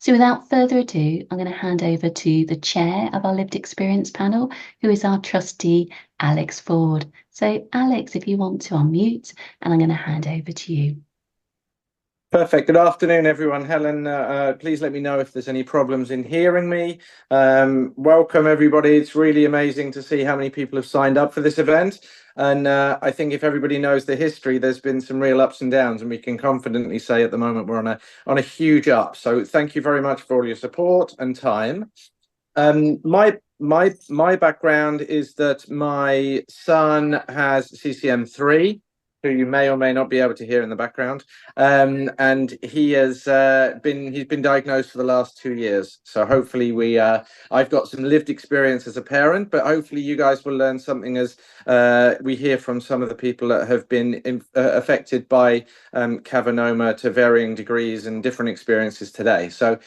So without further ado, I'm going to hand over to the chair of our lived experience panel, who is our trustee, Alex Ford. So Alex, if you want to unmute, and I'm going to hand over to you. Perfect. Good afternoon, everyone. Helen, please let me know if there's any problems in hearing me. Welcome, everybody. It's really amazing to see how many people have signed up for this event. And I think if everybody knows the history, there's been some real ups and downs, and we can confidently say at the moment we're on a huge up. So thank you very much for all your support and time. My background is that my son has CCM3, who you may or may not be able to hear in the background, and he's been diagnosed for the last 2 years. So hopefully I've got some lived experience as a parent, but hopefully you guys will learn something as we hear from some of the people that have been affected by Cavernoma to varying degrees and different experiences today. So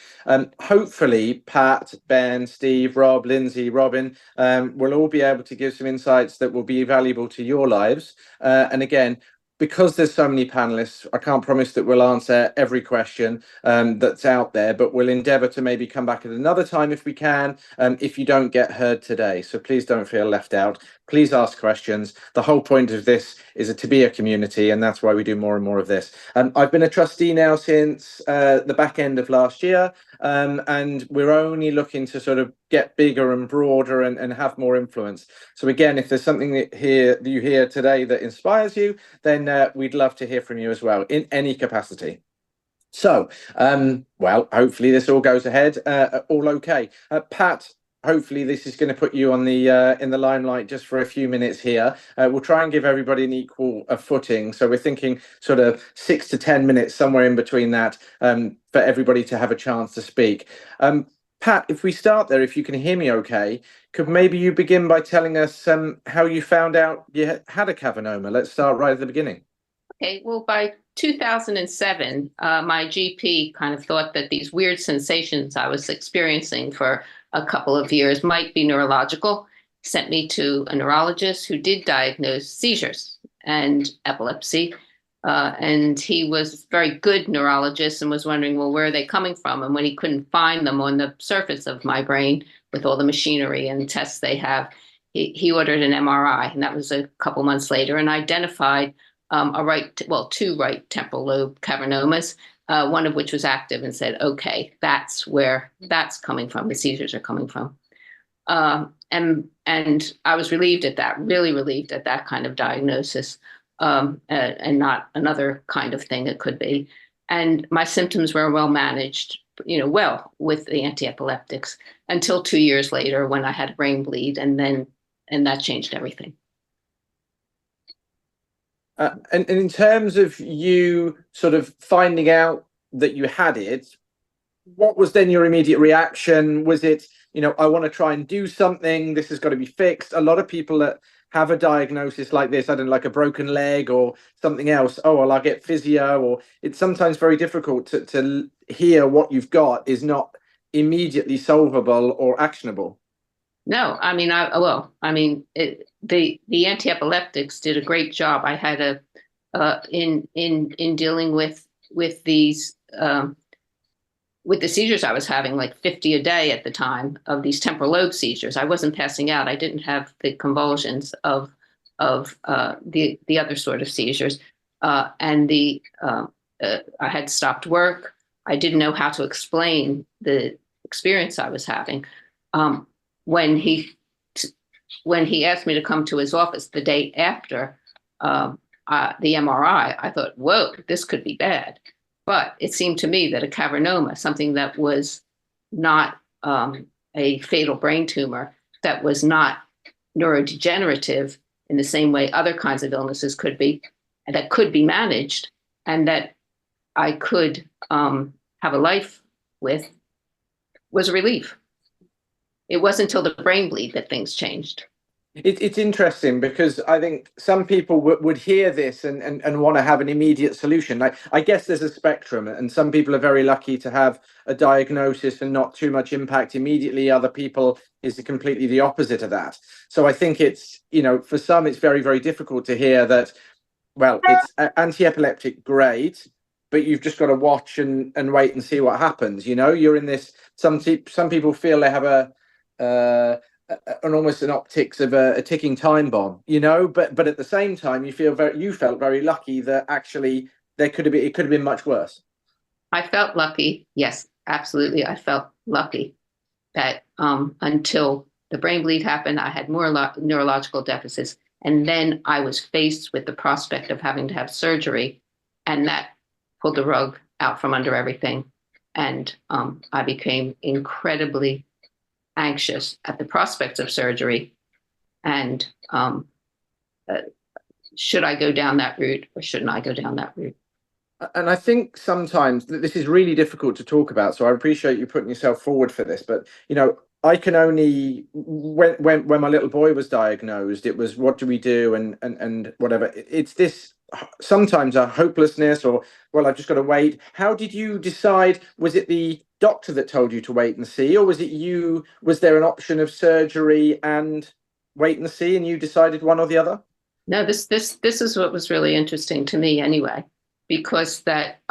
hopefully Pat, Ben, Steve, Rob, Lindsay, Robin will all be able to give some insights that will be valuable to your lives. And again, because there's so many panelists, I can't promise that we'll answer every question that's out there, but we'll endeavour to maybe come back at another time if we can, if you don't get heard today. So please don't feel left out. Please ask questions. The whole point of this is to be a community, and that's why we do more and more of this. I've been a trustee now since the back end of last year, and we're only looking to sort of get bigger and broader and have more influence. So again, if there's something that you hear today that inspires you, then we'd love to hear from you as well in any capacity. So, well, hopefully this all goes ahead, all okay. Pat, hopefully this is going to put you on the in the limelight just for a few minutes here. We'll try and give everybody an equal footing. So we're thinking sort of 6 to 10 minutes, somewhere in between that, for everybody to have a chance to speak. Pat, if we start there, if you can hear me okay, could maybe you begin by telling us how you found out you had a Cavernoma? Let's start right at the beginning. Okay, well, by 2007, my GP kind of thought that these weird sensations I was experiencing for a couple of years might be neurological. Sent me to a neurologist who did diagnose seizures and epilepsy. And he was a very good neurologist and was wondering, well, where are they coming from? And when he couldn't find them on the surface of my brain with all the machinery and tests they have, he ordered an MRI. And that was a couple months later, and identified two right temporal lobe cavernomas, one of which was active, and said, okay, that's where that's coming from. The seizures are coming from. And I was relieved at that, really relieved at that kind of diagnosis. And not another kind of thing it could be. And my symptoms were well managed, well with the anti-epileptics until 2 years later when I had a brain bleed, and that changed everything. And in terms of you sort of finding out that you had it, what was then your immediate reaction? Was it, I want to try and do something, this has got to be fixed? A lot of people that have a diagnosis like this, I don't know, like a broken leg or something else, oh, well, I'll get physio, or it's sometimes very difficult to hear what you've got is not immediately solvable or actionable. No, I mean, the anti-epileptics did a great job. I had in dealing with these with the seizures I was having, like 50 a day at the time of these temporal lobe seizures. I wasn't passing out. I didn't have the convulsions of the other sort of seizures, and I had stopped work. I didn't know how to explain the experience I was having. When he asked me to come to his office the day after the MRI, I thought, whoa, this could be bad. But it seemed to me that a cavernoma, something that was not a fatal brain tumor, that was not neurodegenerative in the same way other kinds of illnesses could be, and that could be managed, and that I could have a life with, was a relief. It wasn't until the brain bleed that things changed. It's interesting because I think some people would hear this and want to have an immediate solution. I guess there's a spectrum, and some people are very lucky to have a diagnosis and not too much impact immediately. Other people is completely the opposite of that. So I think it's, for some, it's very, very difficult to hear that, well, it's anti-epileptic, great, but you've just got to watch and wait and see what happens. You know, you're in this. Some people feel they have an almost an optics of a ticking time bomb. You know, but at the same time, you felt very lucky that actually it could have been much worse. I felt lucky. Yes, absolutely. I felt lucky that until the brain bleed happened, I had more neurological deficits. And then I was faced with the prospect of having to have surgery, and that pulled the rug out from under everything. And I became incredibly anxious at the prospects of surgery. And should I go down that route or shouldn't I go down that route? And I think sometimes this is really difficult to talk about. So I appreciate you putting yourself forward for this. But, you know, I can only, when my little boy was diagnosed, it was, what do we do? And whatever. It's this sometimes a hopelessness or, well, I've just got to wait. How did you decide? Was it the doctor that told you to wait and see? Or was it you? Was there an option of surgery and wait and see, and you decided one or the other? No, this is what was really interesting to me anyway, because that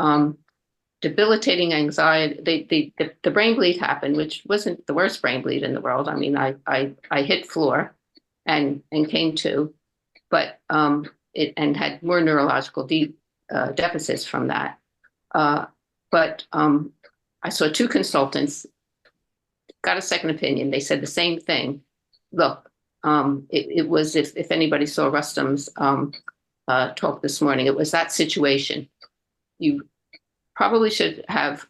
debilitating anxiety, the brain bleed happened, which wasn't the worst brain bleed in the world. I mean, I hit floor and came to, but and had more neurological deficits from that. But I saw two consultants, got a second opinion. They said the same thing. Look, it was, if anybody saw Rustam's talk this morning, it was that situation. You probably should have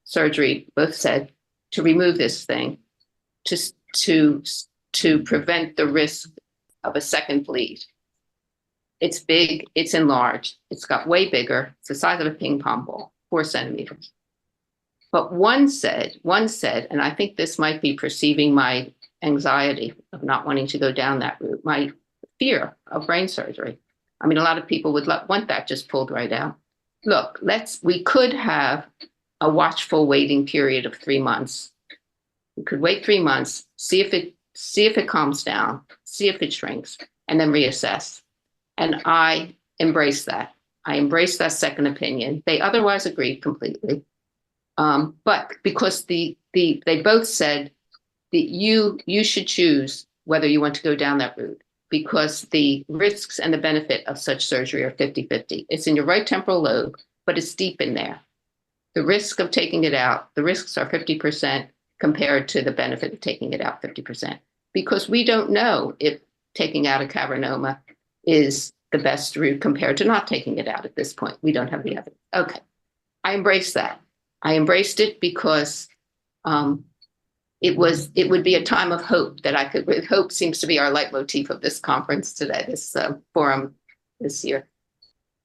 surgery, both said, to remove this thing, to prevent the risk of a second bleed. It's big, it's enlarged, it's got way bigger, it's the size of a ping pong ball, 4 centimeters. But one said, and I think this might be perceiving my anxiety of not wanting to go down that route, my fear of brain surgery. I mean, a lot of people would want that just pulled right out. Look, we could have a watchful waiting period of 3 months. We could wait 3 months, see if it calms down, see if it shrinks, and then reassess. And I embraced that. I embraced that second opinion. They otherwise agreed completely. But because they both said that you should choose whether you want to go down that route, because the risks and the benefit of such surgery are 50-50. It's in your right temporal lobe, but it's deep in there. The risk of taking it out, the risks are 50% compared to the benefit of taking it out 50%, because we don't know if taking out a cavernoma is the best route compared to not taking it out at this point. We don't have the evidence. Okay, I embraced that. I embraced it because it would be a time of hope that I could. Hope seems to be our leitmotif of this conference today, this forum this year.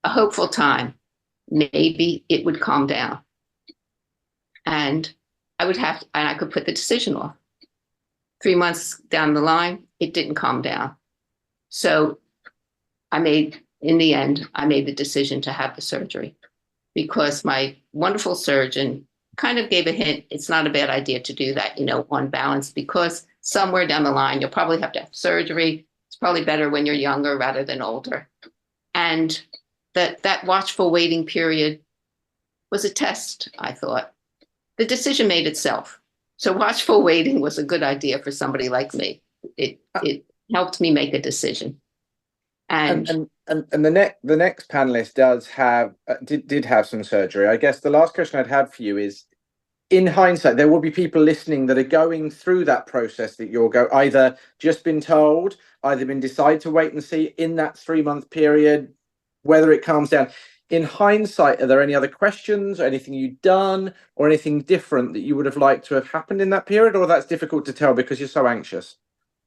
A hopeful time. Maybe it would calm down, and I could put the decision off. 3 months down the line, it didn't calm down. So in the end, I made the decision to have the surgery, because my wonderful surgeon kind of gave a hint. It's not a bad idea to do that, on balance, because somewhere down the line, you'll probably have to have surgery. It's probably better when you're younger rather than older. And that watchful waiting period was a test, I thought. The decision made itself. So watchful waiting was a good idea for somebody like me. It helped me make a decision. And the next panelist did have some surgery. I guess the last question I'd have for you is, in hindsight, there will be people listening that are going through that process that you'll go, either just been told, either been decided to wait and see in that 3-month period, whether it calms down. In hindsight, are there any other questions or anything you'd done or anything different that you would have liked to have happened in that period, or that's difficult to tell because you're so anxious?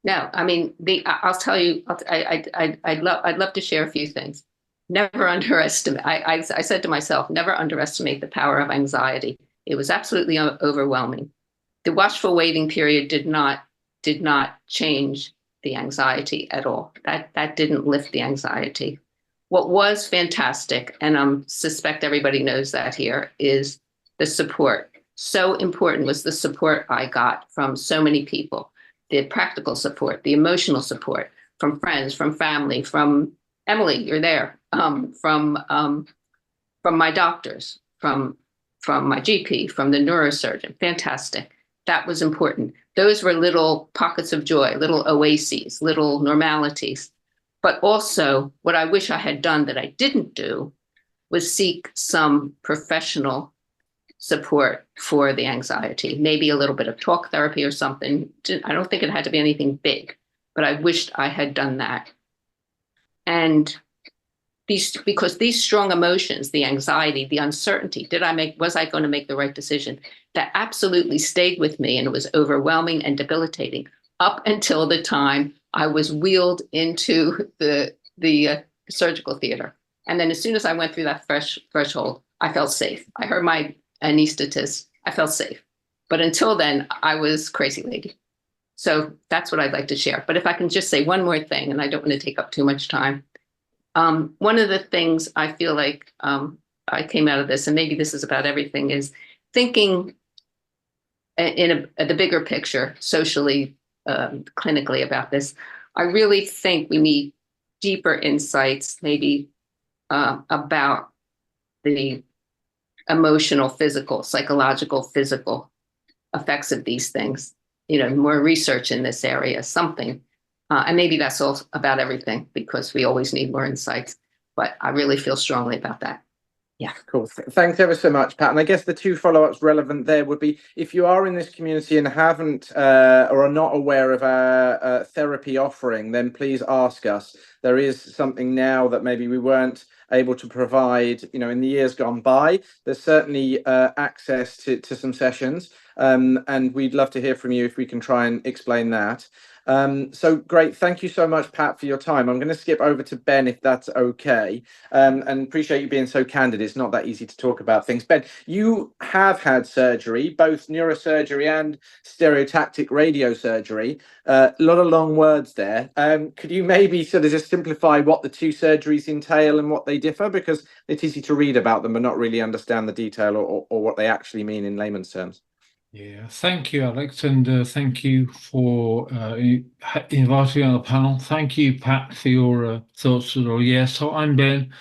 No, I mean, I'll tell you, I'd love to share a few things. Never underestimate. I said to myself, never underestimate the power of anxiety. It was absolutely overwhelming. The watchful waiting period did not change the anxiety at all. That didn't lift the anxiety. What was fantastic, and I suspect everybody knows that here, is the support. So important was the support I got from so many people. The practical support, the emotional support from friends, from family, from Emily, you're there, from from my doctors, from my GP, from the neurosurgeon. Fantastic. That was important. Those were little pockets of joy, little oases, little normalities. But also, what I wish I had done that I didn't do was seek some professional support for the anxiety, maybe a little bit of talk therapy or something. I don't think it had to be anything big, but I wished I had done that. And because these strong emotions, the anxiety, the uncertainty, was I going to make the right decision? That absolutely stayed with me, and it was overwhelming and debilitating up until the time I was wheeled into the surgical theater. And then as soon as I went through that threshold, I felt safe. I heard my anesthetist. I felt safe. But until then, I was crazy lady. So that's what I'd like to share. But if I can just say one more thing, and I don't want to take up too much time. One of the things I feel like I came out of this, and maybe this is about everything, is thinking in the bigger picture, socially, clinically about this. I really think we need deeper insights, maybe about the emotional, physical, psychological, physical effects of these things. More research in this area, something. And maybe that's all about everything, because we always need more insights. But I really feel strongly about that. Yeah. Cool. Thanks ever so much, Pat. And I guess the two follow-ups relevant there would be, if you are in this community and haven't or are not aware of our therapy offering, then please ask us. There is something now that maybe we weren't able to provide, in the years gone by. There's certainly access to some sessions, and we'd love to hear from you if we can try and explain that. So great. Thank you so much, Pat, for your time. I'm going to skip over to Ben, if that's okay, and appreciate you being so candid. It's not that easy to talk about things. Ben, you have had surgery, both neurosurgery and stereotactic radiosurgery. A lot of long words there. Could you maybe sort of just simplify what the two surgeries entail and what they differ? Because it's easy to read about them but not really understand the detail or what they actually mean in layman's terms. Yeah, thank you, Alex, and thank you for inviting me on the panel. Thank you, Pat, for your thoughts as well. Yeah, so I'm Ben.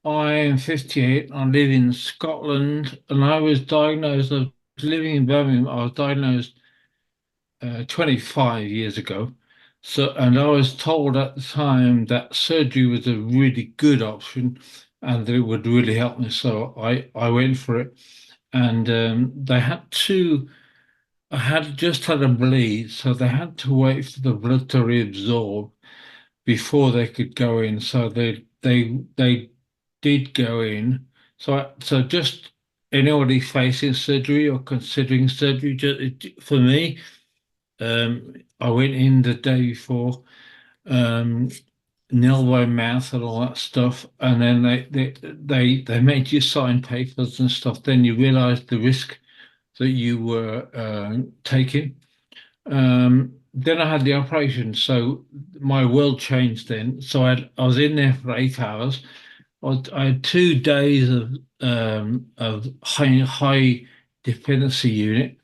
I am 58. I live in Scotland, and I was diagnosed. I was living in Birmingham. I was diagnosed 25 years ago. And I was told at the time that surgery was a really good option, and that it would really help me. So I went for it. And they had to, I had just had a bleed, so they had to wait for the blood to reabsorb before they could go in. So they did go in. So just anybody facing surgery or considering surgery, for me, I went in the day before, nil by mouth and all that stuff, and then they made you sign papers and stuff. Then you realise the risk that you were taking. Then I had the operation, so my world changed then. So I was in there for 8 hours. I had 2 days of high dependency unit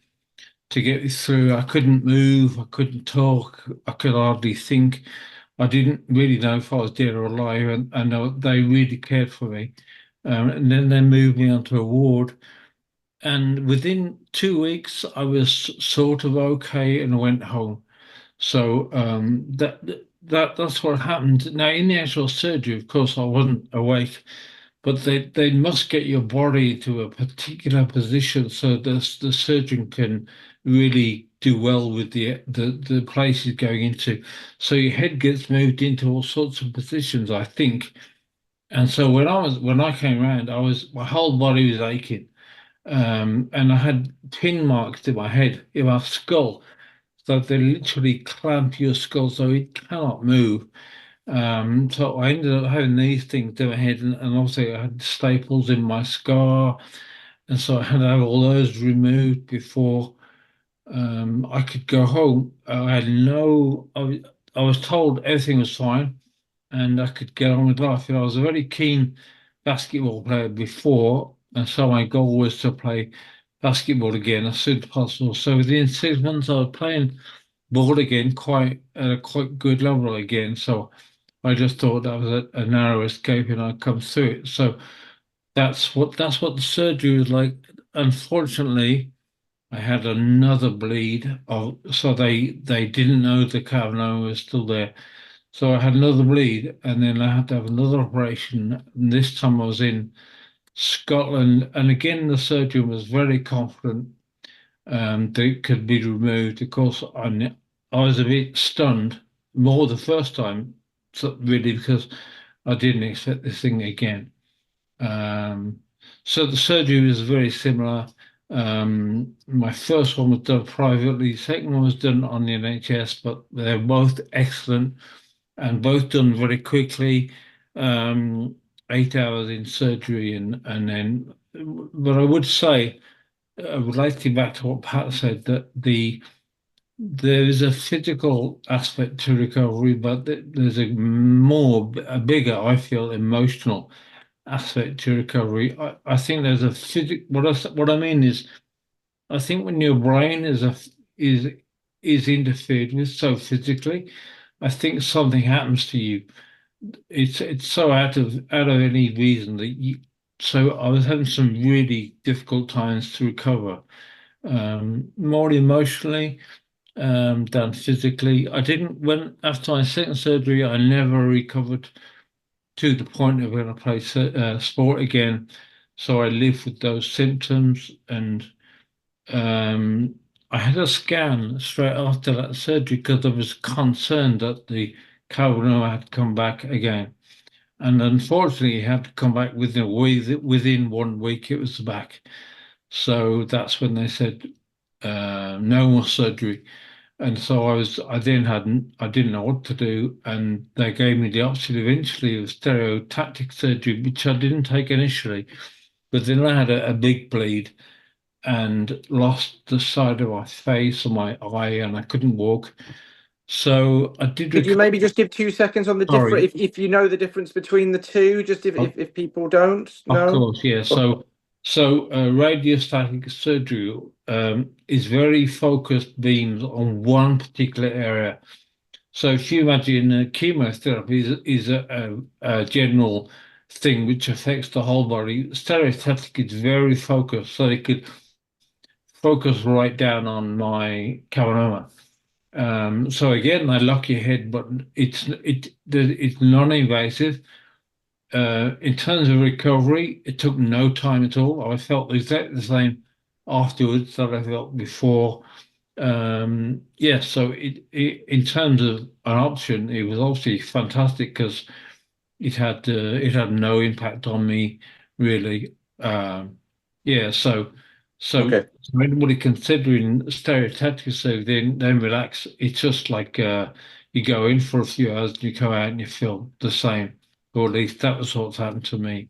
to get me through. I couldn't move, I couldn't talk, I could hardly think. I didn't really know if I was dead or alive, and they really cared for me. And then they moved me onto a ward, and within 2 weeks I was sort of okay and went home. So that's what happened. Now, in the actual surgery, of course, I wasn't awake, but they must get your body to a particular position so the surgeon can really do well with the places going into. So your head gets moved into all sorts of positions, I think. And so when I came around, my whole body was aching, and I had pin marks in my head, in my skull. So they literally clamp your skull so it cannot move. So I ended up having these things to my head, and obviously I had staples in my scar, and so I had to have all those removed before I could go home. I was told everything was fine, and I could get on with life. I was a very keen basketball player before, and so my goal was to play basketball again as soon as possible. So within 6 months, I was playing ball again, at a quite good level again. So I just thought that was a narrow escape, and I'd come through it. So that's what the surgery was like. Unfortunately, I had another bleed. So they didn't know the cavernoma was still there. So I had another bleed, and then I had to have another operation. And this time I was in Scotland, and again the surgeon was very confident that it could be removed. Of course, I was a bit stunned more the first time, so really, because I didn't expect this thing again. Um, so the surgery was very similar. My first one was done privately, the second one was done on the NHS, but they're both excellent and both done very quickly. 8 hours in surgery, and then, but I would say, I would like to get back to what Pat said, that there is a physical aspect to recovery, but there's a bigger, I feel, emotional aspect to recovery. I think there's a what I mean is, I think when your brain is is interfered with so physically, I think something happens to you. It's so out of any reason that you. So I was having some really difficult times to recover, more emotionally than physically. I didn't when after my second surgery, I never recovered to the point of when I play sport again. So I lived with those symptoms, and um, I had a scan straight after that surgery because I was concerned that the cavernoma had come back again. And unfortunately, it had to come back within 1 week. It was back. So that's when they said no more surgery. And so I didn't know what to do, and they gave me the option eventually of stereotactic surgery, which I didn't take initially. But then I had a big bleed and lost the side of my face or my eye, and I couldn't walk. So I did Could you recover. maybe just give 2 seconds on the difference, Sorry, if you know the difference between the two, just if people don't of know? course, yeah. So radiostatic surgery is very focused beams on one particular area. So if you imagine chemotherapy is a general thing which affects the whole body, stereotactic is very focused, so it could focus right down on my cavernoma. So again, I lock your head, but it's non-invasive. In terms of recovery, it took no time at all. I felt exactly the same afterwards that I felt before. Yeah, so in terms of an option, it was obviously fantastic because it had no impact on me really. Yeah, so Okay. for anybody considering stereotactic surgery, then relax. It's just like you go in for a few hours and you come out and you feel the same, or at least that was what's happened to me.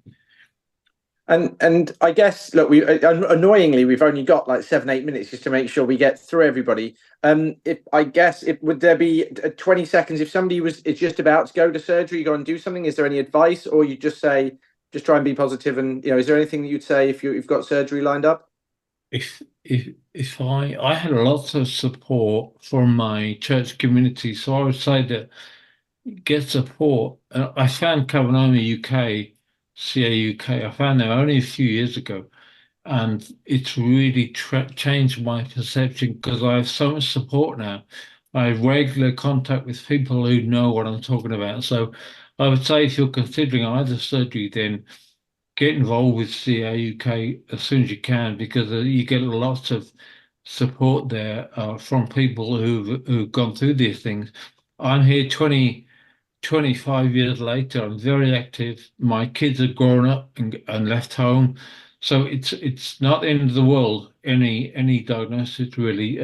And I guess, look, we annoyingly we've only got like 7 8 minutes just to make sure we get through everybody. If I guess, if would there be 20 seconds if somebody is just about to go to surgery, go and do something? Is there any advice, or you just say just try and be positive? And is there anything that you'd say if you've got surgery lined up? If I had lots of support from my church community, so I would say that get support. I found Cavernoma UK, CA UK. I found them only a few years ago, and it's really changed my perception because I have so much support now. I have regular contact with people who know what I'm talking about. So I would say if you're considering either surgery, then get involved with CA UK as soon as you can because you get lots of support there from people who've gone through these things. I'm here 25 years later. I'm very active. My kids have grown up and left home. So it's not the end of the world, any diagnosis really.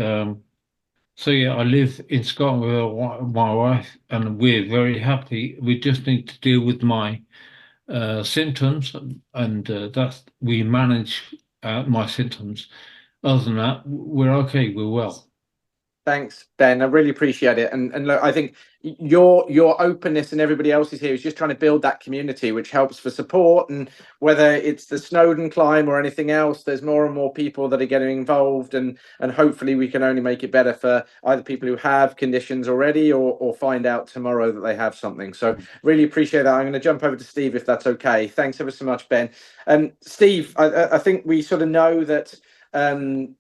So yeah, I live in Scotland with my wife and we're very happy. We just need to deal with my symptoms and that's we manage my symptoms. Other than that, we're okay, we're well. Thanks, Ben. I really appreciate it. And look, I think your openness and everybody else's here is just trying to build that community, which helps for support. And whether it's the Snowdon climb or anything else, there's more and more people that are getting involved, and hopefully we can only make it better for either people who have conditions already or find out tomorrow that they have something. So really appreciate that. I'm going to jump over to Steve if that's okay. Thanks ever so much, Ben. Steve, I think we sort of know that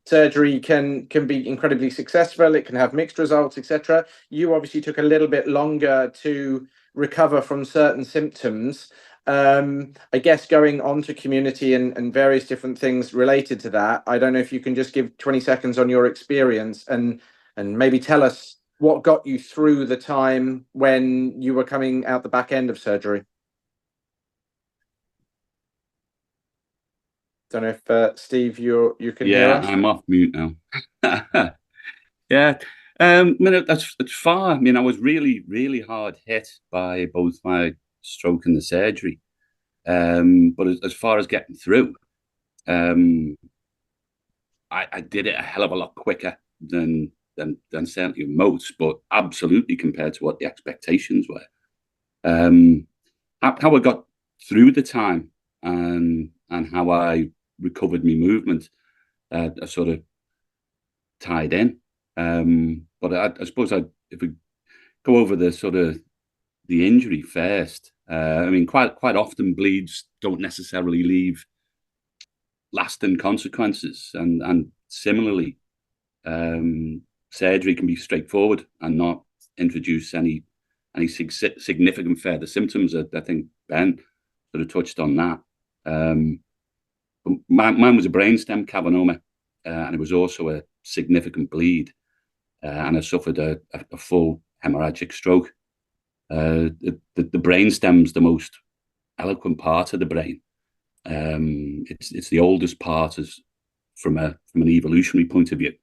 surgery can be incredibly successful. It can have mixed results, etc. You obviously took a little bit longer to recover from certain symptoms. I guess going on to community and various different things related to that. I don't know if you can just give 20 seconds on your experience and maybe tell us what got you through the time when you were coming out the back end of surgery. Don't know if Steve, you can hear us. I'm off mute now. Yeah, I mean, that's far. I mean, I was really hard hit by both my stroke and the surgery. But as far as getting through, I did it a hell of a lot quicker than certainly most, but absolutely compared to what the expectations were. How I got through the time and how I recovered my movement, I sort of tied in. But I suppose if we go over the sort of the injury first, I mean, quite often bleeds don't necessarily leave lasting consequences, and similarly, surgery can be straightforward and not introduce any significant further symptoms. I think Ben sort of touched on that. Mine was a brainstem cavernoma, and it was also a significant bleed, and I suffered a full hemorrhagic stroke. The brainstem's the most eloquent part of the brain. It's the oldest part from an evolutionary point of view,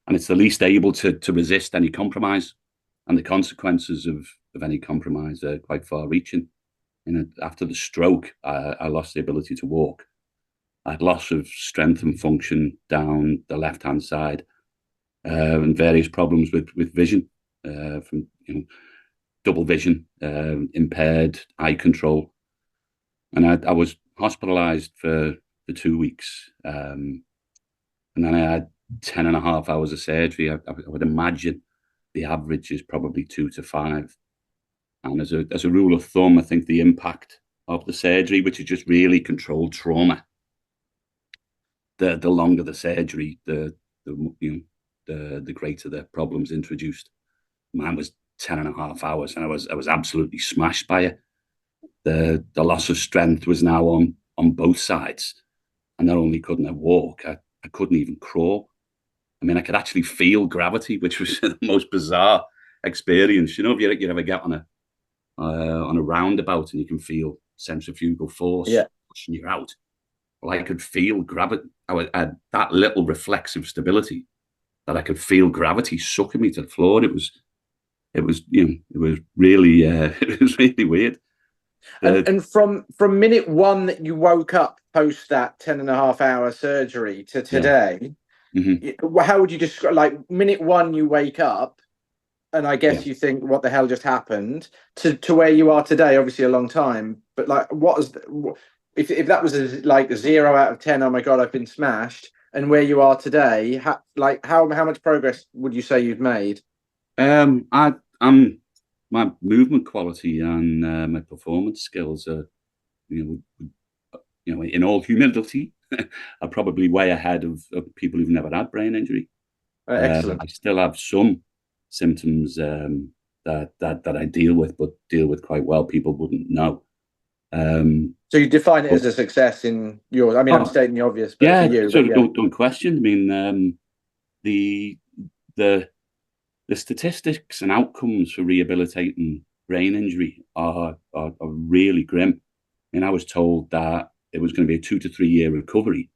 and it's the least able to resist any compromise, and the consequences of any compromise are quite far-reaching. After the stroke, I lost the ability to walk. I had loss of strength and function down the left-hand side, and various problems with vision, from double vision, impaired eye control, and I was hospitalised for 2 weeks, and then I had 10.5 hours of surgery. I would imagine the average is probably 2 to 5. And as a rule of thumb, I think the impact of the surgery, which is just really controlled trauma, the longer the surgery, the greater the problems introduced. Mine was 10.5 hours, and I was absolutely smashed by it. The loss of strength was now on both sides, and not only couldn't I walk, I couldn't even crawl. I mean, I could actually feel gravity, which was the most bizarre experience. If you ever get on a roundabout and you can feel centrifugal force pushing you out. Well, I could feel gravity. I had that little reflexive stability that I could feel gravity sucking me to the floor. It was really it was really weird. And from minute one that you woke up post that 10.5 hour surgery to today, how would you describe, like, minute one you wake up and I guess you think, what the hell just happened, to where you are today? Obviously a long time, but like, if that was like 0 out of 10, oh my God, I've been smashed, and where you are today, how much progress would you say you've made? My movement quality and my performance skills are, in all humility, are probably way ahead of people who've never had brain injury. Excellent. I still have some symptoms that I deal with, but deal with quite well. People wouldn't know. So you define it as a success in yours? I mean, I'm stating the obvious, but for you, don't question. I mean, the statistics and outcomes for rehabilitating brain injury are really grim. I mean, I was told that it was going to be a 2 to 3 year recovery,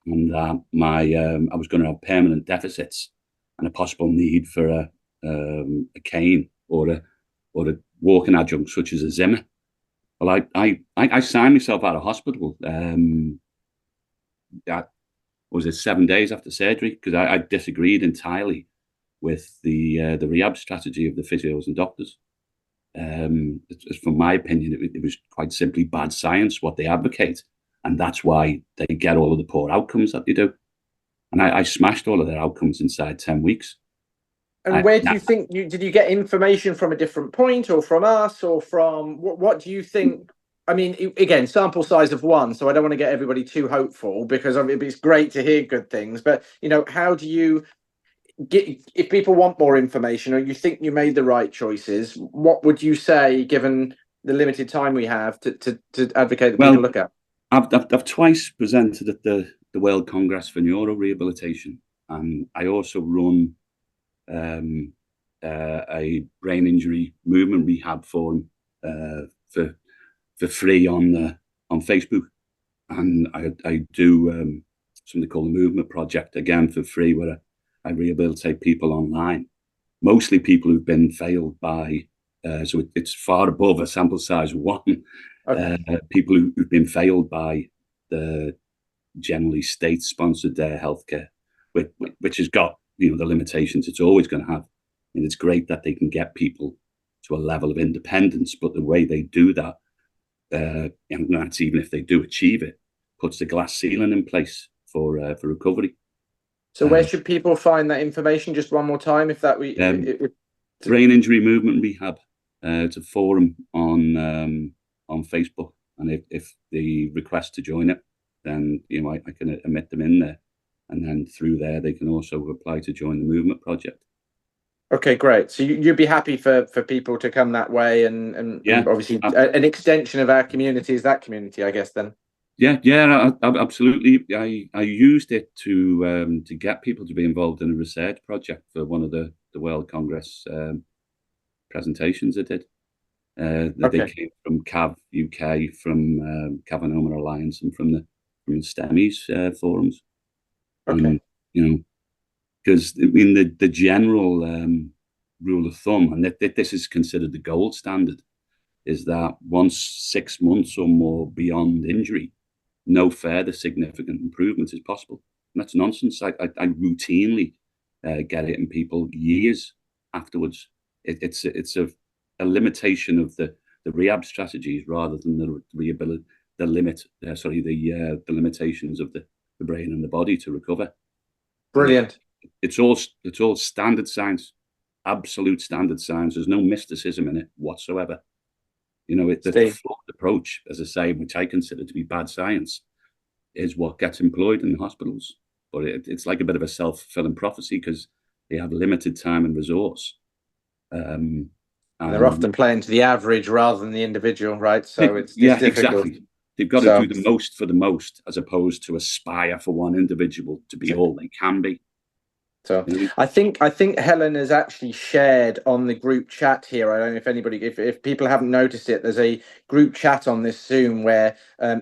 and that I was going to have permanent deficits and a possible need for a cane or a walking adjunct such as a Zimmer. Well, I signed myself out of hospital. That was it 7 days after surgery, because I disagreed entirely with the rehab strategy of the physios and doctors. From my opinion, it was quite simply bad science, what they advocate. And that's why they get all of the poor outcomes that they do. And I smashed all of their outcomes inside 10 weeks. And where do you think did you get information from a different point, or from us, or from what do you think? I mean, again, sample size of one, so I don't want to get everybody too hopeful, because it's great to hear good things. But, you know, how do you get, if people want more information, or you think you made the right choices, what would you say, given the limited time we have, to advocate that people look at? I've twice presented at the World Congress for Neuro Rehabilitation, and I also run a brain injury movement rehab forum for free on Facebook, and I do something called the Movement Project, again for free, where I rehabilitate people online, mostly people who've been failed by so it's far above a sample size of one. Okay. People who've been failed by the generally state-sponsored healthcare, which has got, you know, the limitations it's always going to have. And it's great that they can get people to a level of independence, but the way they do that, and that's even if they do achieve it, puts the glass ceiling in place for recovery. So where should people find that information? Just one more time, if that Brain Injury Movement Rehab. It's a forum on Facebook, and if they request to join it, then, you know, I can admit them in there, and then through there they can also apply to join the Movement Project. Okay, great. So you'd be happy for people to come that way, and obviously an extension of our community is that community, I guess, then. Yeah, absolutely. I used it to get people to be involved in a research project for one of the World Congress presentations I did. They came from Cav UK, from Cavernoma Alliance, and from the STEMIs forums. Okay. You know, because I mean the general rule of thumb, and this is considered the gold standard, is that once 6 months or more beyond injury, no further significant improvement is possible. And that's nonsense. I routinely get it in people years afterwards. It's a limitation of the rehab strategies rather than the limitations of the brain and the body to recover. Brilliant. It's all standard science, absolute standard science. There's no mysticism in it whatsoever. You know, the flawed approach, as I say, which I consider to be bad science, is what gets employed in the hospitals. But it's like a bit of a self-fulfilling prophecy, because they have limited time and resource. And they're often playing to the average rather than the individual, right? So it's difficult. Exactly. They've got to do the most for the most, as opposed to aspire for one individual to be all they can be. So I think Helen has actually shared on the group chat here. I don't know if anybody, if people haven't noticed it, there's a group chat on this Zoom where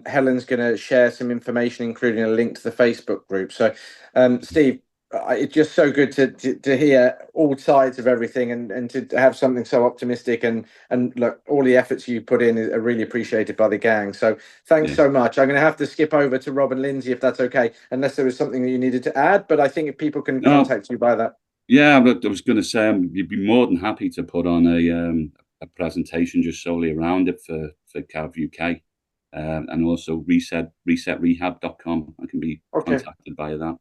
Helen's going to share some information, including a link to the Facebook group. So Steve, it's just so good to hear all sides of everything, and to have something so optimistic, and look, all the efforts you put in are really appreciated by the gang. So thanks so much. I'm going to have to skip over to Rob and Lindsay, if that's okay, unless there was something that you needed to add, but I think if people can contact you by that. Yeah, I was going to say, you'd be more than happy to put on a presentation just solely around it for Cav UK, and also resetrehab.com. I can be contacted via that.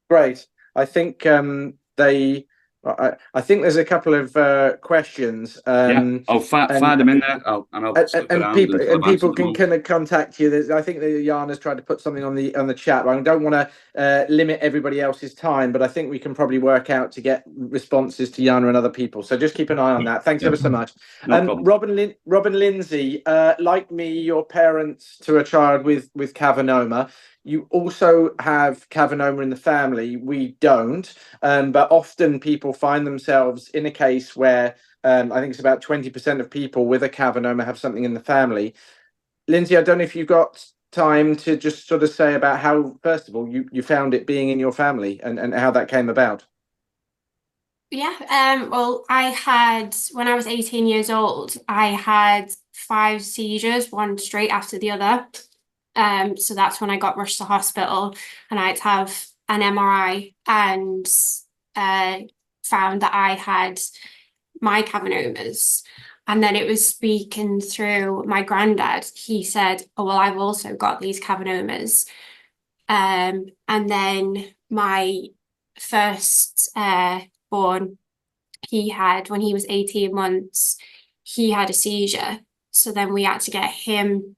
Great. I think I think there's a couple of questions. I'll find them in there. And people can kind of contact you. I think that Jana's tried to put something on the chat. I don't want to limit everybody else's time, but I think we can probably work out to get responses to Jana and other people. So just keep an eye on that. Thanks ever so much. Rob and Lindsay, like me, your parents to a child with Cavernoma. You also have Cavernoma in the family. We don't, but often people find themselves in a case where I think it's about 20% of people with a Cavernoma have something in the family. Lindsay, I don't know if you've got time to just sort of say about how, first of all, you found it being in your family, and how that came about. Yeah, well, when I was 18 years old, I had 5 seizures, one straight after the other. So that's when I got rushed to hospital, and I had to have an MRI and found that I had my Cavernomas. And then it was speaking through my granddad. He said, oh, well, I've also got these Cavernomas. And then my first born, he had, when he was 18 months, he had a seizure. So then we had to get him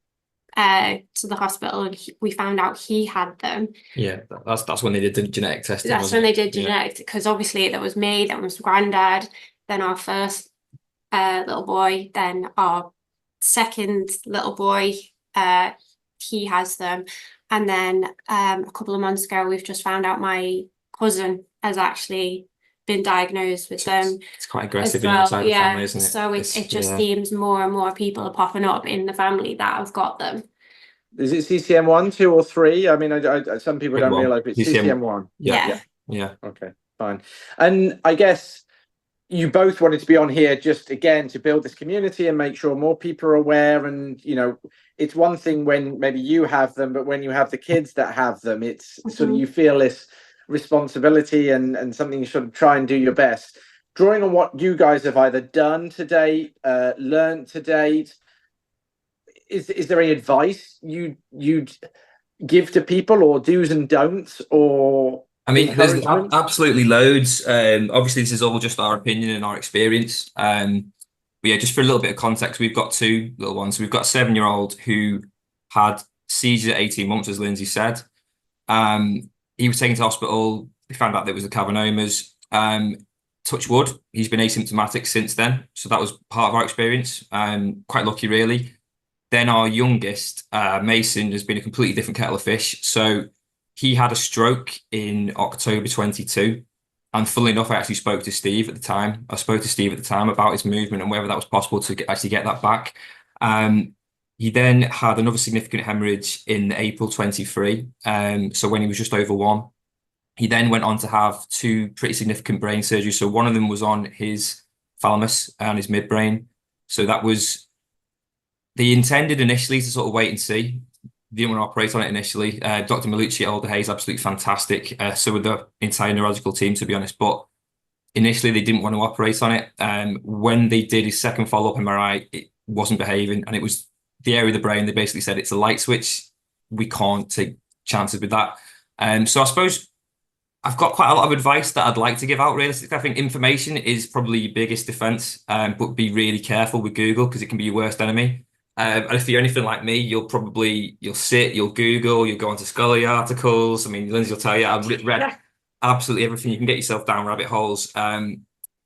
to the hospital, and we found out he had them. Yeah, that's when they did the genetic testing. That's when they did genetic, because obviously there was me, there was granddad, then our first little boy, then our second little boy, he has them. And then a couple of months ago, we've just found out my cousin has actually been diagnosed with them. It's quite aggressive well. inside the family, isn't it? So it just seems more and more people are popping up in the family that have got them. Is it CCM 1, 2, or 3? I mean, some people don't realise it's CCM 1. Yeah. Okay, fine. And I guess you both wanted to be on here just again to build this community and make sure more people are aware. And it's one thing when maybe you have them, but when you have the kids that have them, it's sort of, you feel this responsibility and something you should try and do your best. Drawing on what you guys have either done to date, learned to date, is there any advice you'd give to people, or do's and don'ts, or I mean, there's absolutely loads. Obviously, this is all just our opinion and our experience. But yeah, just for a little bit of context, we've got two little ones. We've got a 7-year-old who had seizures at 18 months, as Lindsay said. He was taken to hospital. They found out that it was the Cavernomas. Touch wood, he's been asymptomatic since then. So that was part of our experience. Quite lucky, really. Then our youngest, Mason, has been a completely different kettle of fish. So he had a stroke in October 22. And funnily enough, I actually spoke to Steve at the time. About his movement and whether that was possible to actually get that back. He then had another significant hemorrhage in April 23. So when he was just over 1. He then went on to have 2 pretty significant brain surgeries. So one of them was on his thalamus and his midbrain. So that was, they intended initially to sort of wait and see. They didn't want to operate on it initially. Dr. Malucci at Alder Hayes, absolutely fantastic. So with the entire neurological team, to be honest. But initially, they didn't want to operate on it. When they did his second follow-up MRI, it wasn't behaving. And it was the area of the brain. They basically said it's a light switch. We can't take chances with that. So I suppose I've got quite a lot of advice that I'd like to give out. Realistically, I think information is probably your biggest defense. But be really careful with Google, because it can be your worst enemy. And if you're anything like me, you'll Google, you'll go onto scholarly articles. I mean, Lindsay will tell you, I've read absolutely everything. You can get yourself down rabbit holes. But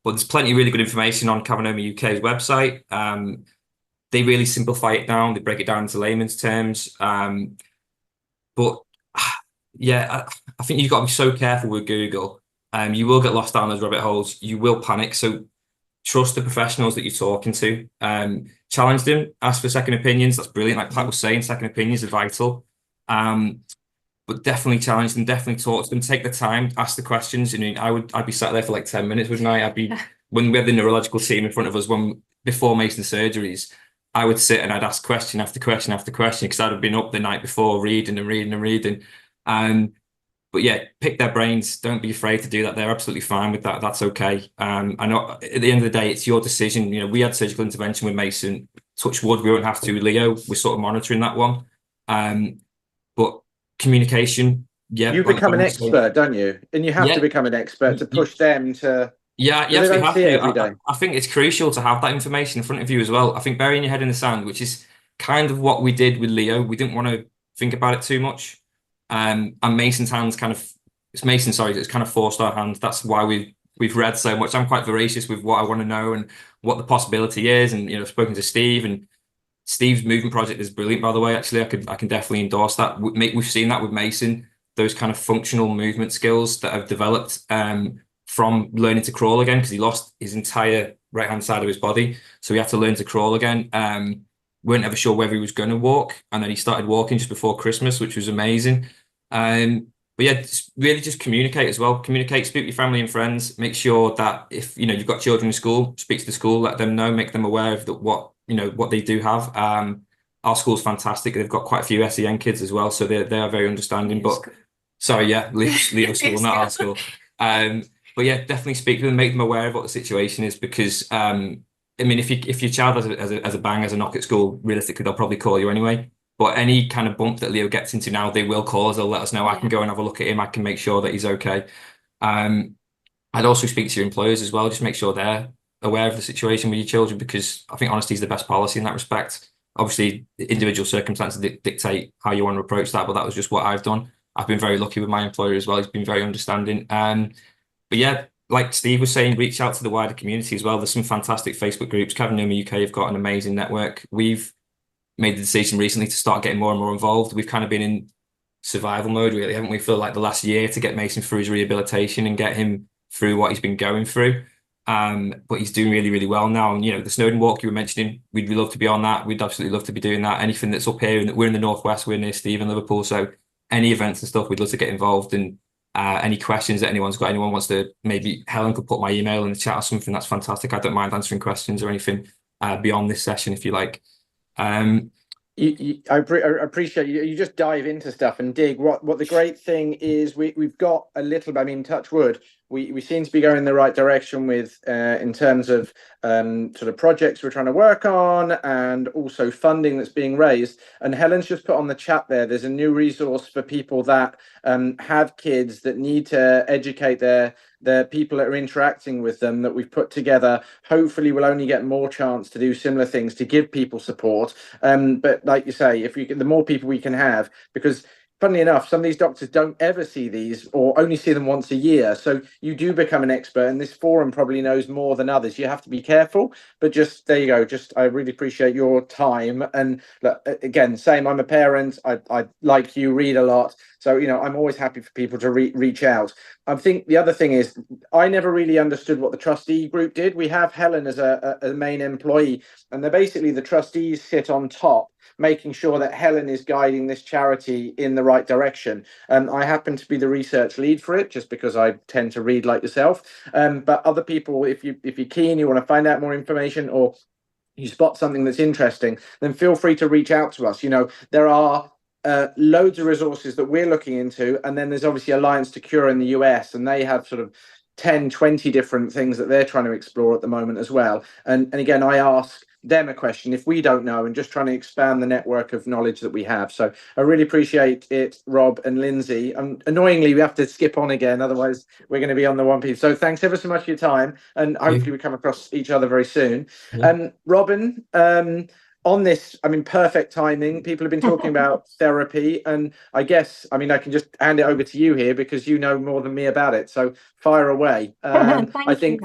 there's plenty of really good information on Cavernoma UK's website. They really simplify it down. They break it down into layman's terms. But yeah, I think you've got to be so careful with Google. You will get lost down those rabbit holes. You will panic. So trust the professionals that you're talking to. Challenge them, ask for second opinions. That's brilliant. Like Pat was saying, second opinions are vital. But definitely challenge them, definitely talk to them, take the time, ask the questions. I mean, I'd be sat there for like 10 minutes, wouldn't I? When we had the neurological team in front of us, before Mason's surgeries, I would sit and I'd ask question after question after question, because I'd have been up the night before reading. But yeah, pick their brains. Don't be afraid to do that. They're absolutely fine with that. That's okay. I know at the end of the day, it's your decision. We had surgical intervention with Mason. Touch wood, we won't have to with Leo. We're sort of monitoring that one. But communication, yeah. You become an expert, don't you? And you have to become an expert to push them to. Yeah, you actually have to. I think it's crucial to have that information in front of you as well. I think burying your head in the sand, which is kind of what we did with Leo. We didn't want to think about it too much. And Mason's hands it's kind of forced our hand. That's why we've read so much. I'm quite voracious with what I want to know and what the possibility is. And I've spoken to Steve, and Steve's movement project is brilliant, by the way. Actually, I can definitely endorse that. We've seen that with Mason, those kind of functional movement skills that have developed from learning to crawl again, because he lost his entire right hand side of his body, so he had to learn to crawl again. Weren't ever sure whether he was going to walk, and then he started walking just before Christmas, which was amazing. But yeah, just communicate as well. Communicate, speak with your family and friends. Make sure that if you've got children in school, speak to the school, let them know, make them aware of what they do have. Our school's fantastic. They've got quite a few SEN kids as well, so they are very understanding. But sorry, yeah, Leo's school, not our school. But yeah, definitely speak to them, make them aware of what the situation is, because I mean, if your child has a bang, has a knock at school, realistically they'll probably call you anyway. But any kind of bump that Leo gets into now, they will call us. They'll let us know. I can go and have a look at him. I can make sure that he's okay. I'd also speak to your employers as well. Just make sure they're aware of the situation with your children, because I think honesty is the best policy in that respect. Obviously, individual circumstances dictate how you want to approach that, but that was just what I've done. I've been very lucky with my employer as well. He's been very understanding. But yeah, like Steve was saying, reach out to the wider community as well. There's some fantastic Facebook groups. Cavernoma UK have got an amazing network. We've made the decision recently to start getting more and more involved. We've kind of been in survival mode, really, haven't we, for like the last year, to get Mason through his rehabilitation and get him through what he's been going through. But he's doing really, really well now. And, you know, the Snowdon Walk you were mentioning, we'd love to be on that. We'd absolutely love to be doing that. Anything that's up here, and we're in the Northwest, we're near Steve in Liverpool. So any events and stuff, we'd love to get involved. And any questions that anyone's got, anyone wants to, maybe Helen could put my email in the chat or something, that's fantastic. I don't mind answering questions or anything beyond this session, if you like. I appreciate you just dive into stuff and dig. What the great thing is, we've got a little bit, I mean, touch wood, we seem to be going in the right direction with in terms of sort of projects we're trying to work on, and also funding that's being raised. And Helen's just put on the chat there's a new resource for people that have kids that need to educate the people that are interacting with them, that we've put together. Hopefully we'll only get more chance to do similar things to give people support. But like you say, if the more people we can have, because funnily enough, some of these doctors don't ever see these, or only see them once a year. So you do become an expert, and this forum probably knows more than others. You have to be careful, but just there you go. Just, I really appreciate your time. And look, again, same, I'm a parent. I like you, read a lot. So, you know, I'm always happy for people to reach out. I think the other thing is, I never really understood what the trustee group did. We have Helen as a main employee, and they're basically, the trustees sit on top, making sure that Helen is guiding this charity in the right direction. I happen to be the research lead for it, just because I tend to read like yourself. But other people, if you're keen, you want to find out more information, or you spot something that's interesting, then feel free to reach out to us. You know, there are loads of resources that we're looking into, and then there's obviously Alliance to Cure in the US, and they have sort of 10-20 different things that they're trying to explore at the moment as well. And again, I ask them a question if we don't know, and just trying to expand the network of knowledge that we have. So I really appreciate it, Rob and Lindsay. Annoyingly, we have to skip on again, otherwise we're going to be on the one piece. So thanks ever so much for your time, and hopefully we come across each other very soon. Robin, on this, I mean, perfect timing. People have been talking about therapy, and I guess, I mean, I can just hand it over to you here, because you know more than me about it. So fire away. I think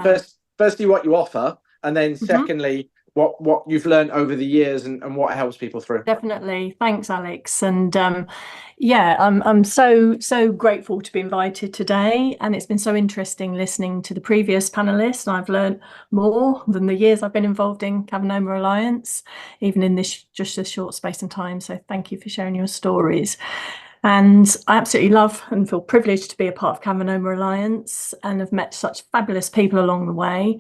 firstly, what you offer, and then secondly, what you've learned over the years, and what helps people through. Definitely. Thanks, Alex. And yeah, I'm so grateful to be invited today, and it's been so interesting listening to the previous panelists, and I've learned more than the years I've been involved in Cavernoma Alliance, even in this just a short space and time. So thank you for sharing your stories. And I absolutely love and feel privileged to be a part of Cavernoma Alliance, and have met such fabulous people along the way.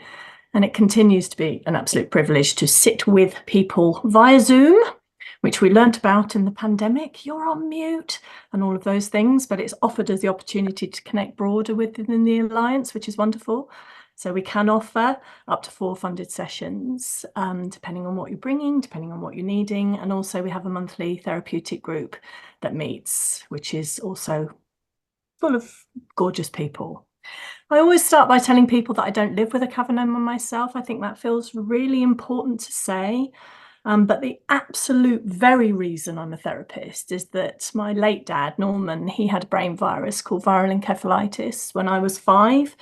And it continues to be an absolute privilege to sit with people via Zoom, which we learnt about in the pandemic. You're on mute and all of those things, but it's offered us the opportunity to connect broader within the Alliance, which is wonderful. So we can offer up to 4 funded sessions, depending on what you're bringing, depending on what you're needing. And also we have a monthly therapeutic group that meets, which is also full of gorgeous people. I always start by telling people that I don't live with a cavernoma myself. I think that feels really important to say. But the absolute very reason I'm a therapist is that my late dad, Norman, he had a brain virus called viral encephalitis when I was 5.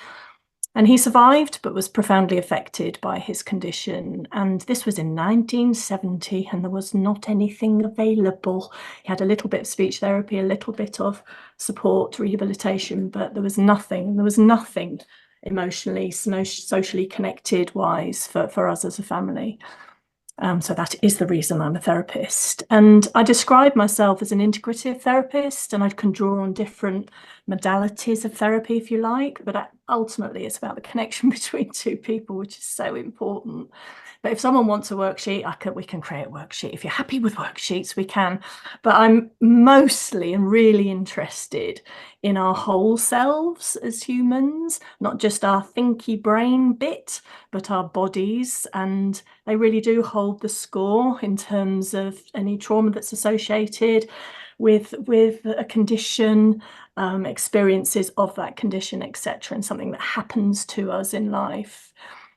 And he survived, but was profoundly affected by his condition. And this was in 1970, and there was not anything available. He had a little bit of speech therapy, a little bit of support, rehabilitation, but there was nothing emotionally, socially connected wise for us as a family. So that is the reason I'm a therapist. And I describe myself as an integrative therapist, and I can draw on different modalities of therapy, if you like, but ultimately it's about the connection between 2 people, which is so important, But if someone wants a worksheet, we can create a worksheet. If you're happy with worksheets, we can. But I'm mostly and really interested in our whole selves as humans, not just our thinky brain bit, but our bodies. And they really do hold the score in terms of any trauma that's associated with a condition, experiences of that condition, etc., and something that happens to us in life.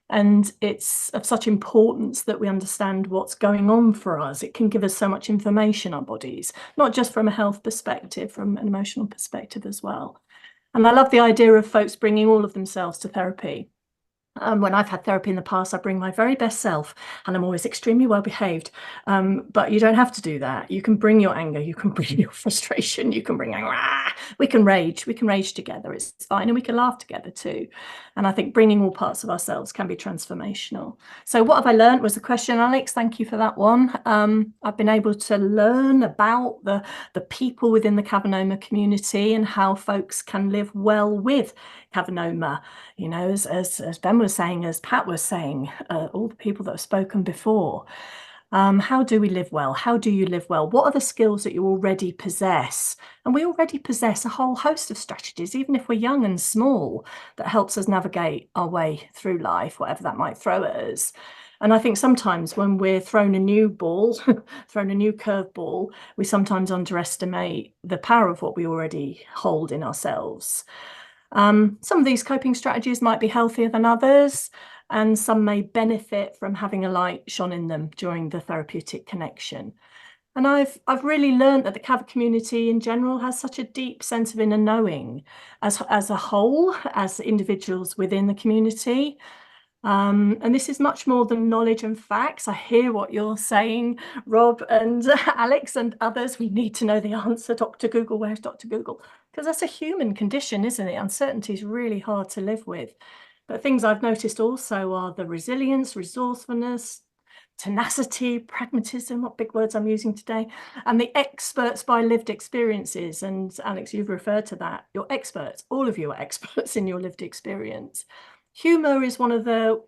And it's of such importance that we understand what's going on for us. It can give us so much information, our bodies, not just from a health perspective, from an emotional perspective as well. And I love the idea of folks bringing all of themselves to therapy. When I've had therapy in the past, I bring my very best self, and I'm always extremely well behaved. But you don't have to do that. You can bring your anger, you can bring your frustration, you can bring we can rage together. It's fine, and we can laugh together too. And I think bringing all parts of ourselves can be transformational. So what have I learned was the question, Alex. Thank you for that one. I've been able to learn about the people within the Cavernoma community and how folks can live well with Cavernoma. You know, as Ben was saying, as Pat was saying, all the people that have spoken before. How do we live well? How do you live well? What are the skills that you already possess? And we already possess a whole host of strategies, even if we're young and small, that helps us navigate our way through life, whatever that might throw at us. And I think sometimes when we're thrown a new ball, thrown a new curveball, we sometimes underestimate the power of what we already hold in ourselves. Some of these coping strategies might be healthier than others, and some may benefit from having a light shone in them during the therapeutic connection. And I've really learned that the Cav community in general has such a deep sense of inner knowing as a whole, as individuals within the community. And this is much more than knowledge and facts. I hear what you're saying, Rob and Alex and others. We need to know the answer. Dr. Google, where's Dr. Google? Because that's a human condition, isn't it? Uncertainty is really hard to live with. But things I've noticed also are the resilience, resourcefulness, tenacity, pragmatism, what big words I'm using today, and the experts by lived experiences. And Alex, you've referred to that. You're experts. All of you are experts in your lived experience. Humour is one of the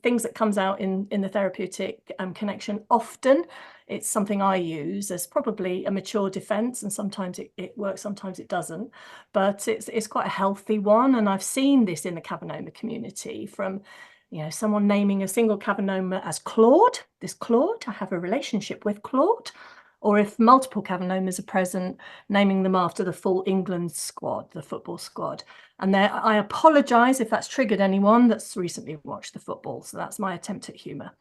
things that comes out in the therapeutic connection often. It's something I use as probably a mature defence, and sometimes it works, sometimes it doesn't. But it's quite a healthy one, and I've seen this in the Cavernoma community from, you know, someone naming a single Cavernoma as Claude. This Claude, I have a relationship with Claude. Or if multiple Cavernomas are present, naming them after the full England squad, the football squad. And I apologise if that's triggered anyone that's recently watched the football. So that's my attempt at humour.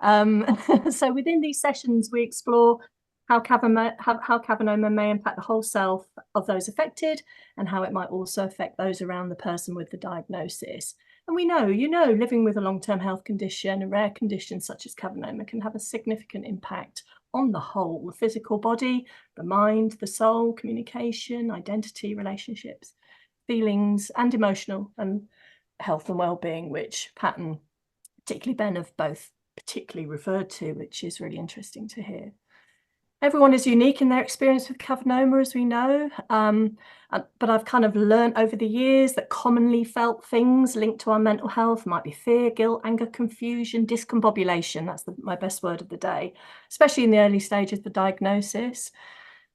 So within these sessions, we explore how Cavernoma may impact the whole self of those affected, and how it might also affect those around the person with the diagnosis. And we know, you know, living with a long-term health condition, a rare condition such as Cavernoma, can have a significant impact on the whole, the physical body, the mind, the soul, communication, identity, relationships, feelings, and emotional and health and well-being, which Pat and particularly Ben have both particularly referred to, which is really interesting to hear. Everyone is unique in their experience with Cavernoma, as we know, but I've kind of learned over the years that commonly felt things linked to our mental health might be fear, guilt, anger, confusion, discombobulation. That's my best word of the day, especially in the early stages of the diagnosis.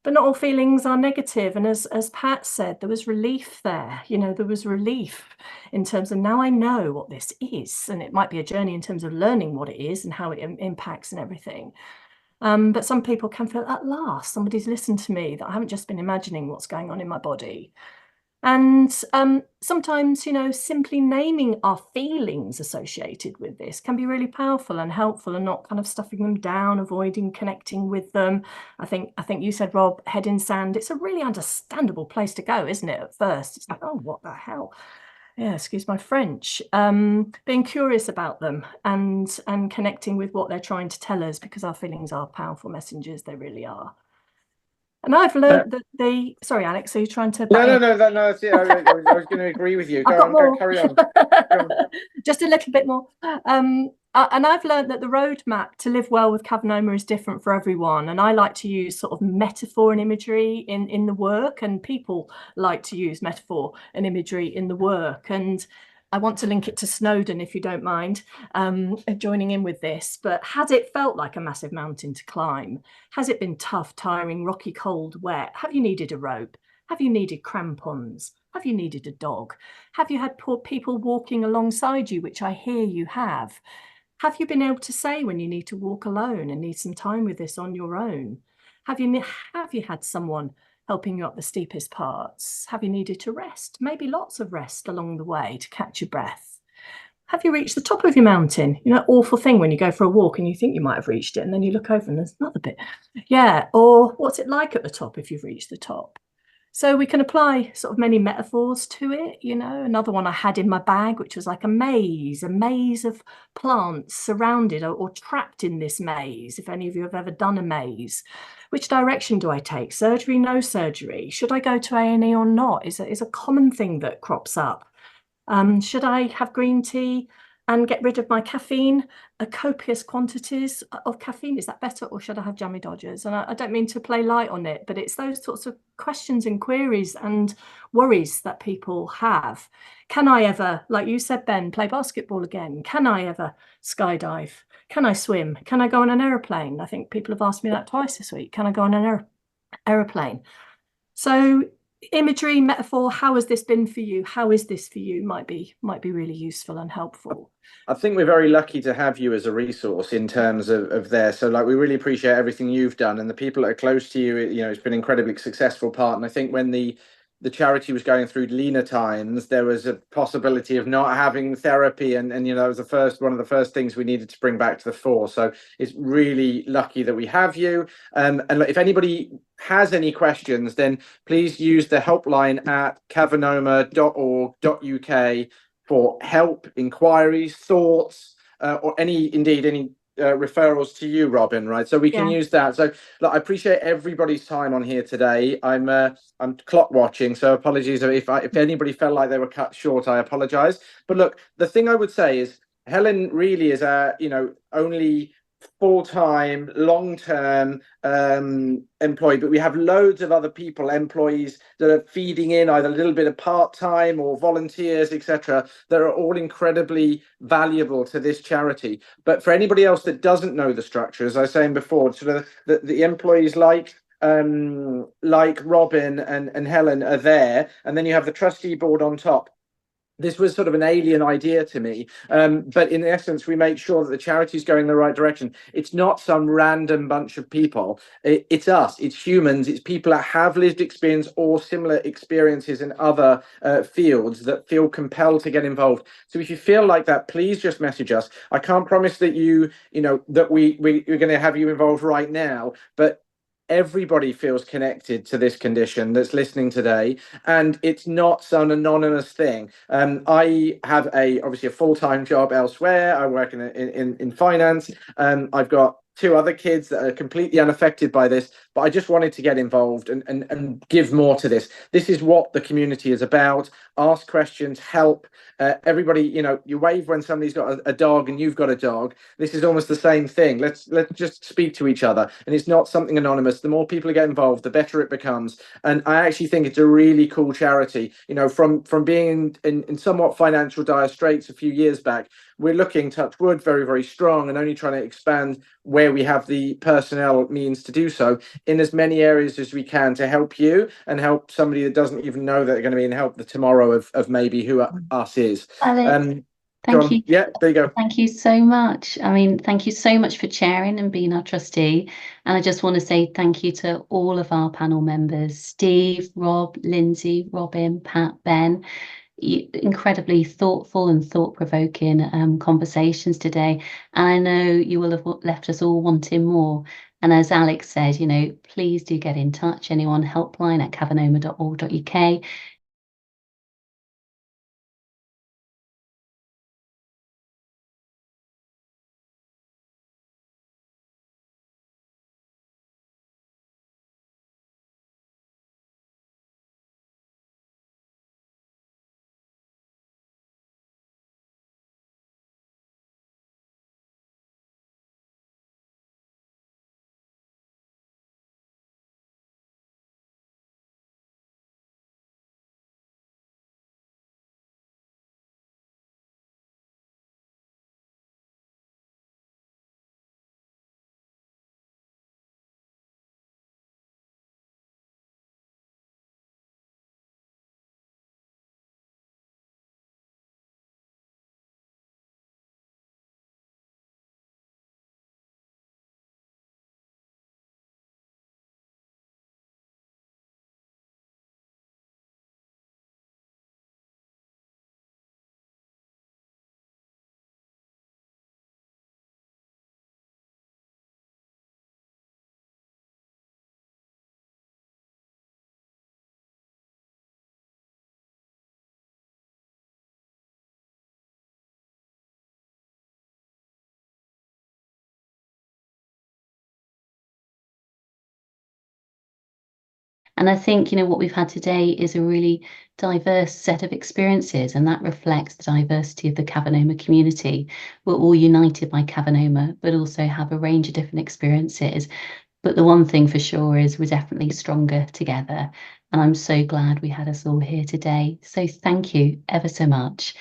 But not all feelings are negative. And as Pat said, there was relief there. You know, there was relief in terms of now I know what this is. And it might be a journey in terms of learning what it is and how it impacts and everything. But some people can feel at last somebody's listened to me, that I haven't just been imagining what's going on in my body. And sometimes, you know, simply naming our feelings associated with this can be really powerful and helpful, and not kind of stuffing them down, avoiding connecting with them. I think you said, Rob, head in sand. It's a really understandable place to go, isn't it? At first, it's like, oh, what the hell? Yeah, excuse my French. Being curious about them and connecting with what they're trying to tell us, because our feelings are powerful messengers. They really are. And I've learned that sorry, Alex, are you trying to? No, that's it. I was going to agree with you. Go carry on. Just a little bit more. And I've learned that the roadmap to live well with Cavernoma is different for everyone. And I like to use sort of metaphor and imagery in the work, and people like to use metaphor and imagery in the work. And I want to link it to Snowdon, if you don't mind, joining in with this. But has it felt like a massive mountain to climb? Has it been tough, tiring, rocky, cold, wet? Have you needed a rope? Have you needed crampons? Have you needed a dog? Have you had poor people walking alongside you, which I hear you have? Have you been able to say when you need to walk alone and need some time with this on your own? Have you had someone helping you up the steepest parts? Have you needed to rest? Maybe lots of rest along the way to catch your breath. Have you reached the top of your mountain? You know, awful thing when you go for a walk and you think you might have reached it, and then you look over and there's another bit. Yeah, or what's it like at the top if you've reached the top? So we can apply sort of many metaphors to it. You know, another one I had in my bag, which was like a maze of plants surrounded or trapped in this maze. If any of you have ever done a maze, which direction do I take? Surgery, no surgery? Should I go to A&E or not? Is a common thing that crops up. Should I have green tea and get rid of my caffeine, copious quantities of caffeine? Is that better, or should I have jammy dodgers? And I don't mean to play light on it, but it's those sorts of questions and queries and worries that people have. Can I ever, like you said, Ben, play basketball again? Can I ever skydive? Can I swim? Can I go on an aeroplane? I think people have asked me that twice this week. Can I go on an aeroplane? So imagery, metaphor, how has this been for you? How is this for you? Might be really useful and helpful. I think we're very lucky to have you as a resource in terms of there. So like, we really appreciate everything you've done, and the people that are close to you, you know, it's been an incredibly successful part. And I think when the charity was going through leaner times, there was a possibility of not having therapy, and you know, it was one of the first things we needed to bring back to the fore. So it's really lucky that we have you. And if anybody has any questions, then please use the helpline at cavernoma.org.uk for help, inquiries, thoughts, or any referrals to you, Robin, right? So we can use that. So look, I appreciate everybody's time on here today. I'm clock watching, so apologies if anybody felt like they were cut short. I apologize. But look, the thing I would say is Helen really is only full-time, long-term employee, but we have loads of other employees that are feeding in either a little bit of part-time or volunteers, etc., that are all incredibly valuable to this charity. But for anybody else that doesn't know the structure, as I was saying before, sort of the employees like Robin and Helen are there, and then you have the trustee board on top. This was sort of an alien idea to me, but in essence, we make sure that the charity is going in the right direction. It's not some random bunch of people. It's us. It's humans. It's people that have lived experience or similar experiences in other fields that feel compelled to get involved. So if you feel like that, please just message us. I can't promise that that we're going to have you involved right now, but everybody feels connected to this condition that's listening today, and it's not some anonymous thing. I have obviously a full-time job elsewhere. I work in finance. I've got 2 other kids that are completely unaffected by this, but I just wanted to get involved and give more to this. This is what the community is about. Ask questions, help. Everybody, you wave when somebody's got a dog and you've got a dog. This is almost the same thing. Let's just speak to each other, and it's not something anonymous. The more people get involved, the better it becomes. And I actually think it's a really cool charity. From being in somewhat financial dire straits a few years back, we're looking, touch wood, very, very strong, and only trying to expand where we have the personnel means to do so in as many areas as we can to help you and help somebody that doesn't even know that they're going to be in help the tomorrow of maybe who us is. Alex, thank you. Yeah, there you go. Thank you so much. I mean, thank you so much for chairing and being our trustee. And I just want to say thank you to all of our panel members, Steve, Rob, Lindsay, Robin, Pat, Ben. Incredibly thoughtful and thought-provoking conversations today, and I know you will have left us all wanting more. And as Alex said, please do get in touch. Anyone, helpline at cavernoma.org.uk. And I think, what we've had today is a really diverse set of experiences, and that reflects the diversity of the Cavernoma community. We're all united by Cavernoma, but also have a range of different experiences. But the one thing for sure is we're definitely stronger together. And I'm so glad we had us all here today. So thank you ever so much.